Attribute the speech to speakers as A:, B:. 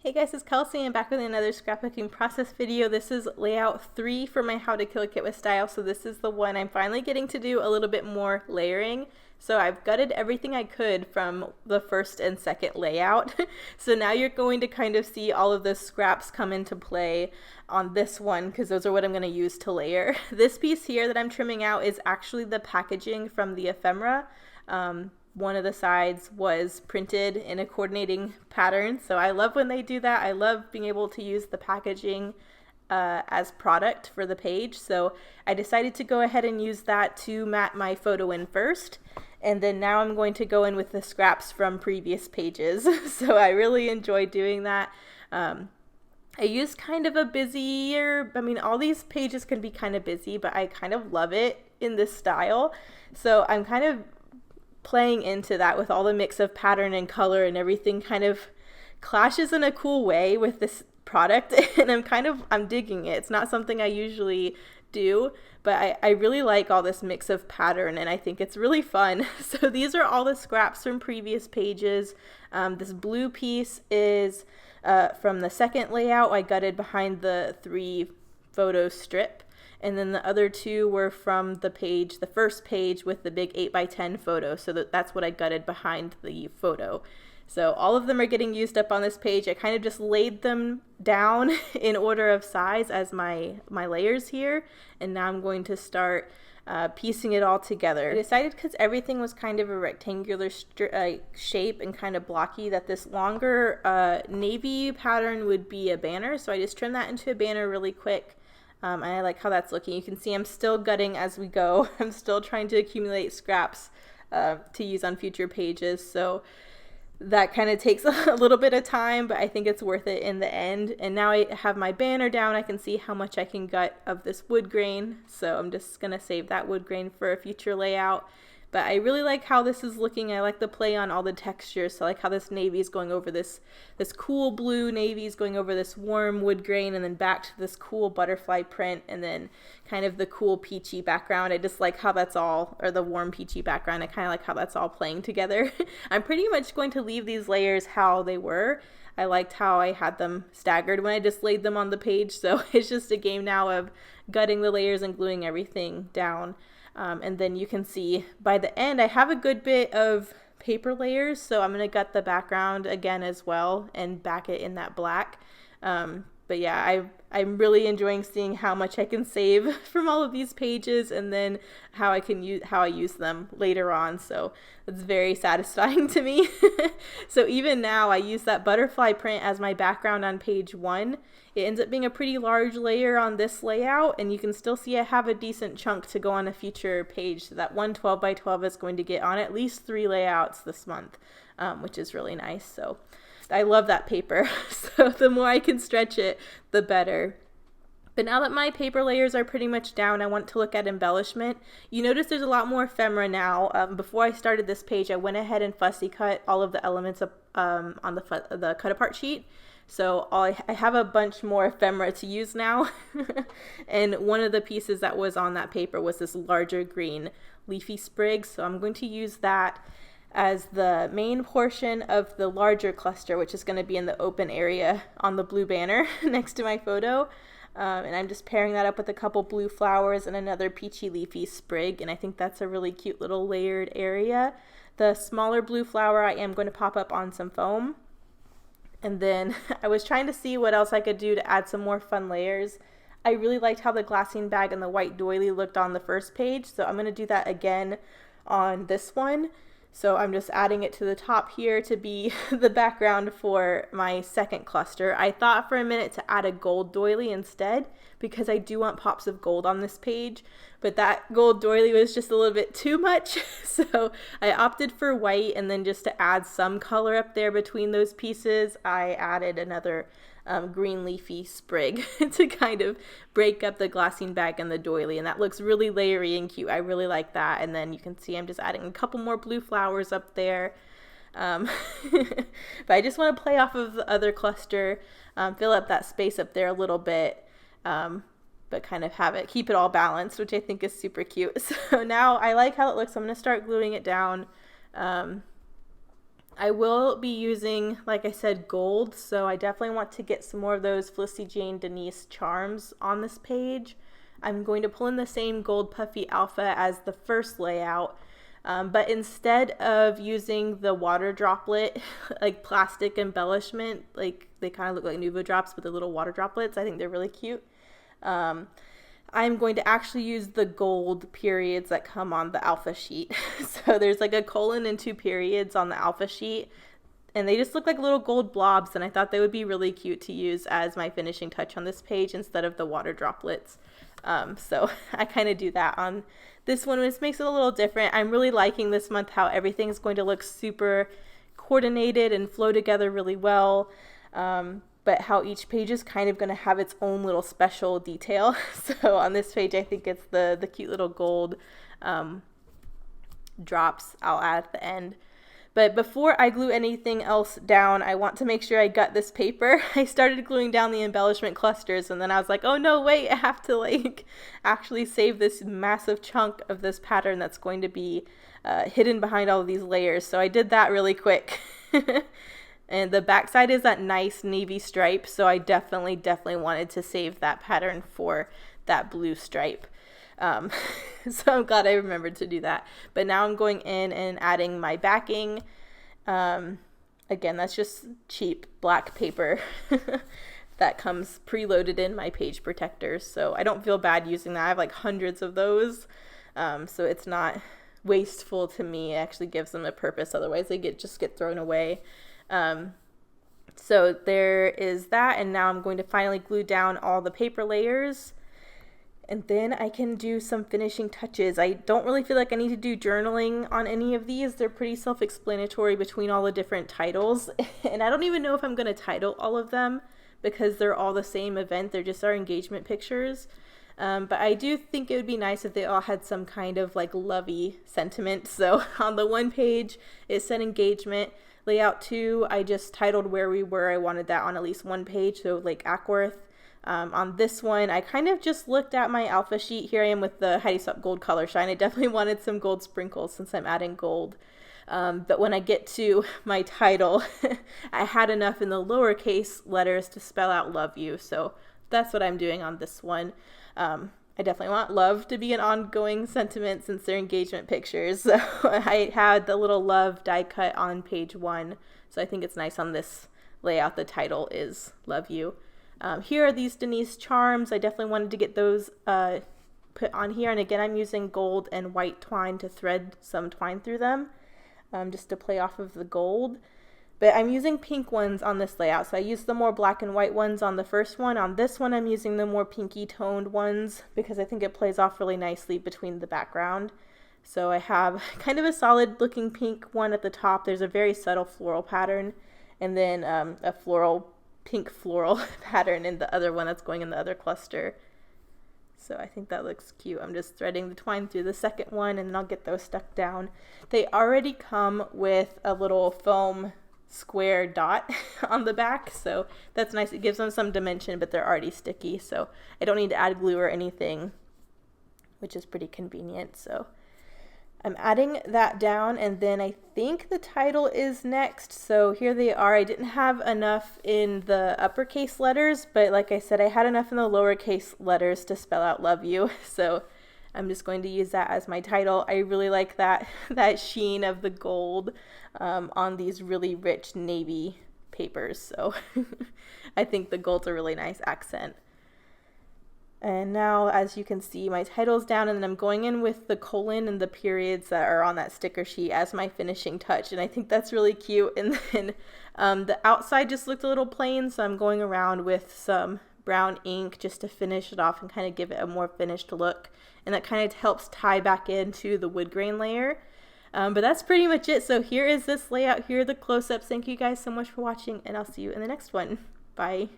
A: Hey guys, it's Kelsey. I'm back with another scrapbooking process video. This is layout 3 for my How to Kill a Kit with Style. So this is the one I'm finally getting to do a little bit more layering. So I've gutted everything I could from the first and second layout. So now you're going to kind of see all of the scraps come into play on this one because those are what I'm going to use to layer. This piece here that I'm trimming out is actually the packaging from the ephemera. One of the sides was printed in a coordinating pattern, so I love when they do that. I love being able to use the packaging as product for the page, so I decided to go ahead and use that to mat my photo in first, and then now I'm going to go in with the scraps from previous pages. So I really enjoy doing that. I use kind of a busier, all these pages can be kind of busy, but I kind of love it in this style, so I'm kind of playing into that with all the mix of pattern and color, and everything kind of clashes in a cool way with this product, and I'm digging it. It's not something I usually do, but I really like all this mix of pattern, and I think it's really fun. So these are all the scraps from previous pages. This blue piece is from the second layout. I gutted behind the 3 photo strip. And then the other 2 were from the first page with the big 8x10 photo. So that's what I gutted behind the photo. So all of them are getting used up on this page. I kind of just laid them down in order of size as my layers here. And now I'm going to start piecing it all together. I decided, because everything was kind of a rectangular shape and kind of blocky, that this longer navy pattern would be a banner. So I just trimmed that into a banner really quick. And I like how that's looking. You can see I'm still gutting as we go. I'm still trying to accumulate scraps to use on future pages. So that kind of takes a little bit of time, but I think it's worth it in the end. And now I have my banner down. I can see how much I can gut of this wood grain. So I'm just going to save that wood grain for a future layout. But I really like how this is looking. I like the play on all the textures. So I like how this navy is going over this cool blue navy is going over this warm wood grain, and then back to this cool butterfly print, and then kind of the cool peachy background. I just like how that's all, or the warm peachy background. I kind of like how that's all playing together. I'm pretty much going to leave these layers how they were. I liked how I had them staggered when I just laid them on the page. So it's just a game now of gutting the layers and gluing everything down. And then you can see by the end I have a good bit of paper layers, so I'm going to gut the background again as well and back it in that black. But yeah, I'm really enjoying seeing how much I can save from all of these pages, and then how I use them later on. So it's very satisfying to me. So even now I use that butterfly print as my background on page 1. It ends up being a pretty large layer on this layout, and you can still see I have a decent chunk to go on a future page. So that 1 12x12 is going to get on at least 3 layouts this month, which is really nice. So I love that paper. So the more I can stretch it, the better. But now that my paper layers are pretty much down, I want to look at embellishment. You notice there's a lot more ephemera now. Before I started this page, I went ahead and fussy cut all of the elements on the cut apart sheet. So I have a bunch more ephemera to use now. And one of the pieces that was on that paper was this larger green leafy sprig. So I'm going to use that as the main portion of the larger cluster, which is going to be in the open area on the blue banner next to my photo. And I'm just pairing that up with a couple blue flowers and another peachy leafy sprig, and I think that's a really cute little layered area. The smaller blue flower I am going to pop up on some foam. And then I was trying to see what else I could do to add some more fun layers. I really liked how the glassine bag and the white doily looked on the first page, so I'm going to do that again on this one. So I'm just adding it to the top here to be the background for my second cluster. I thought for a minute to add a gold doily instead, because I do want pops of gold on this page, but that gold doily was just a little bit too much. So I opted for white, and then just to add some color up there between those pieces, I added another green leafy sprig to kind of break up the glassine bag and the doily, and that looks really layery and cute. I really like that. And then you can see I'm just adding a couple more blue flowers up there. But I just want to play off of the other cluster, fill up that space up there a little bit, but kind of keep it all balanced, which I think is super cute. So now I like how it looks. I'm going to start gluing it down. I will be using, like I said, gold, so I definitely want to get some more of those Felicity Jane Denise charms on this page. I'm going to pull in the same gold puffy alpha as the first layout, but instead of using the water droplet, like plastic embellishment, like they kind of look like Nuvo drops with the little water droplets, I think they're really cute. I'm going to actually use the gold periods that come on the alpha sheet. So there's like a colon and 2 periods on the alpha sheet, and they just look like little gold blobs, and I thought they would be really cute to use as my finishing touch on this page instead of the water droplets. So I kind of do that on this one, which makes it a little different. I'm really liking this month how everything's going to look super coordinated and flow together really well. But how each page is kind of going to have its own little special detail. So on this page, I think it's the cute little gold drops I'll add at the end. But before I glue anything else down, I want to make sure I gut this paper. I started gluing down the embellishment clusters, and then I was like, oh no, wait, I have to like actually save this massive chunk of this pattern that's going to be hidden behind all of these layers. So I did that really quick. And the backside is that nice navy stripe, so I definitely wanted to save that pattern for that blue stripe. So I'm glad I remembered to do that. But now I'm going in and adding my backing. Again, that's just cheap black paper that comes preloaded in my page protectors, so I don't feel bad using that. I have like hundreds of those, so it's not wasteful to me. It actually gives them a purpose, otherwise they just get thrown away. So there is that, and now I'm going to finally glue down all the paper layers, and then I can do some finishing touches. I don't really feel like I need to do journaling on any of these. They're pretty self-explanatory between all the different titles, and I don't even know if I'm going to title all of them because they're all the same event. They're just our engagement pictures. But I do think it would be nice if they all had some kind of like lovey sentiment. So on the one page, it said engagement. Layout 2, I just titled where we were. I wanted that on at least one page, so Lake Ackworth. On this one, I kind of just looked at my alpha sheet. Here I am with the Heidi Swapp Gold Color Shine. I definitely wanted some gold sprinkles since I'm adding gold. But when I get to my title, I had enough in the lowercase letters to spell out love you. So that's what I'm doing on this one. I definitely want love to be an ongoing sentiment since they're engagement pictures. So I had the little love die cut on page 1. So I think it's nice on this layout. The title is Love You. Here are these Denise charms. I definitely wanted to get those put on here. And again, I'm using gold and white twine to thread some twine through them just to play off of the gold. But I'm using pink ones on this layout. So I used the more black and white ones on the first one. On this one, I'm using the more pinky toned ones because I think it plays off really nicely between the background. So I have kind of a solid looking pink one at the top. There's a very subtle floral pattern, and then a pink floral pattern in the other one that's going in the other cluster. So I think that looks cute. I'm just threading the twine through the second one, and then I'll get those stuck down. They already come with a little foam square dot on the back, so that's nice. It gives them some dimension, but they're already sticky, so I don't need to add glue or anything, which is pretty convenient. So I'm adding that down, and then I think the title is next. So here they are. I didn't have enough in the uppercase letters, but like I said, I had enough in the lowercase letters to spell out love you, so I'm just going to use that as my title. I really like that sheen of the gold on these really rich navy papers, so I think the gold's a really nice accent. And now, as you can see, my title's down, and then I'm going in with the colon and the periods that are on that sticker sheet as my finishing touch, and I think that's really cute. And then the outside just looked a little plain, so I'm going around with some brown ink just to finish it off and kind of give it a more finished look, and that kind of helps tie back into the wood grain layer. But that's pretty much it. So here is this layout. Here are the close-ups. Thank you guys so much for watching, and I'll see you in the next one. Bye.